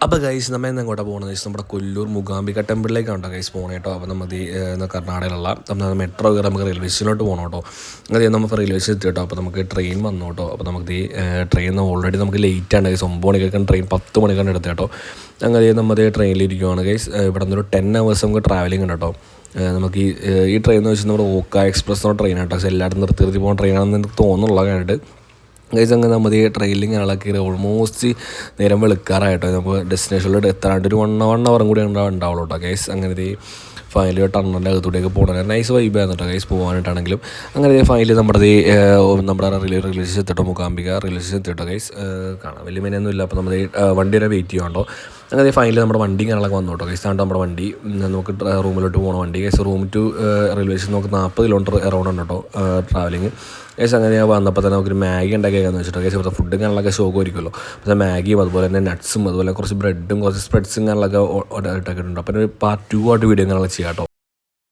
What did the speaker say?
അപ്പോൾ ഗൈസ് നമ്മൾ ഇന്ന് എങ്ങോട്ടാണ് പോകുന്നത് ഗൈസ് നമ്മുടെ കൊല്ലൂർ മൂകാംബിക ടെമ്പിളിലേക്കാണ് ഗൈസ് പോകണം കേട്ടോ. അപ്പോൾ നമുക്ക് കർണാടകയിലുള്ള നമ്മൾ മെട്രോ കയറി നമുക്ക് റെയിൽവേ സ്റ്റേഷനിലോട്ട് പോകണം കേട്ടോ. അതായത് നമുക്ക് റെയിൽവേ സ്റ്റേഷൻ എത്തി കേട്ടോ. അപ്പോൾ നമുക്ക് ട്രെയിൻ വന്നു കേട്ടോ. അപ്പോൾ നമുക്ക് ട്രെയിൻ ഓൾറെഡി നമുക്ക് ലേറ്റ് ആണ് ഗൈസ്. 9 മണിക്കൊക്കെ ട്രെയിൻ 10 മണിക്കാണ് എടുത്തത് കേട്ടോ. അങ്ങനെ നമ്മൾ ട്രെയിനിലിരിക്കുവാണ് ഗൈസ്. ഇവിടെ നിന്നൊരു 10 hours നമുക്ക് ട്രാവലിംഗ് ഉണ്ട് കേട്ടോ. നമുക്ക് ഈ ട്രെയിൻ എന്ന് വെച്ചാൽ നമ്മുടെ ഓക്ക എക്സ്പ്രസ് എന്ന ട്രെയിൻ കേട്ടോ. എല്ലായിടത്തും നിർത്തി പോകുന്ന ട്രെയിനാണെന്ന് എനിക്ക് തോന്നുന്നുള്ള കണ്ടിട്ട് ഗൈസ്. അങ്ങനെ നമ്മൾ ട്രെയിനിൽ ഞങ്ങളൊക്കെ ഓൾമോസ്റ്റ് നേരം വെളുക്കാറായിട്ടോ. നമുക്ക് ഡെസ്റ്റിനേഷനിലോട്ട് എത്താണ്ട് ഒരു 1 hour കൂടി ഉണ്ടാവുള്ളൂ കേട്ടോ ഗൈസ്. അങ്ങനെ ഫൈനലി ടണലിൻ്റെ അകത്തൂടെയൊക്കെ പോകണം. നൈസ് വൈബായിരുന്നു കേട്ടോ ഗൈസ് പോകാനായിട്ടാണെങ്കിലും. അങ്ങനെ ഫൈനലി നമ്മുടെ റെയിൽവേ സ്റ്റേഷൻ എത്തിട്ടോ. മൂകാംബിക റെയിൽവേ സ്റ്റേഷൻ എത്തിട്ടോ ഗൈസ്. കാണാൻ വലിയ മെനൊന്നും ഇല്ല. അപ്പോൾ നമ്മൾ വണ്ടി വരെ വെയിറ്റ് ചെയ്യാണ്ടോ. അങ്ങനെ ഫൈനലി നമ്മുടെ വണ്ടി കാര്യങ്ങളൊക്കെ വന്നു കേട്ടോ ഗൈസ്. ആണ് നമ്മുടെ വണ്ടി. നമുക്ക് റൂമിലോട്ട് പോകണം വണ്ടി guys. Room to railway station നമുക്ക് 40 kilometer അറൗണ്ട് ഉണ്ട് കേട്ടോ ട്രാവലിങ് ഗൈസ്. അങ്ങനെ വന്നപ്പോൾ തന്നെ നമുക്കൊരു മാഗി ഉണ്ടാക്കിയേക്കാന്ന് വെച്ചിട്ട് ഗൈസ്. ഇവിടുത്തെ ഫുഡ് കാര്യങ്ങളൊക്കെ ഷോക്കുമായിരിക്കുമല്ലോ. അപ്പോൾ മാഗിയും അതുപോലെ തന്നെ നട്ട്സും അതുപോലെ കുറച്ച് ബ്രെഡും കുറച്ച് സ്പ്രെഡ്സും കാര്യങ്ങളൊക്കെ ഇട്ടൊക്കെയുണ്ട്. അപ്പോൾ ഒരു പാർട്ട് 2 ആയിട്ട് വീഡിയോ കാര്യങ്ങളൊക്കെ ചെയ്യാം കേട്ടോ.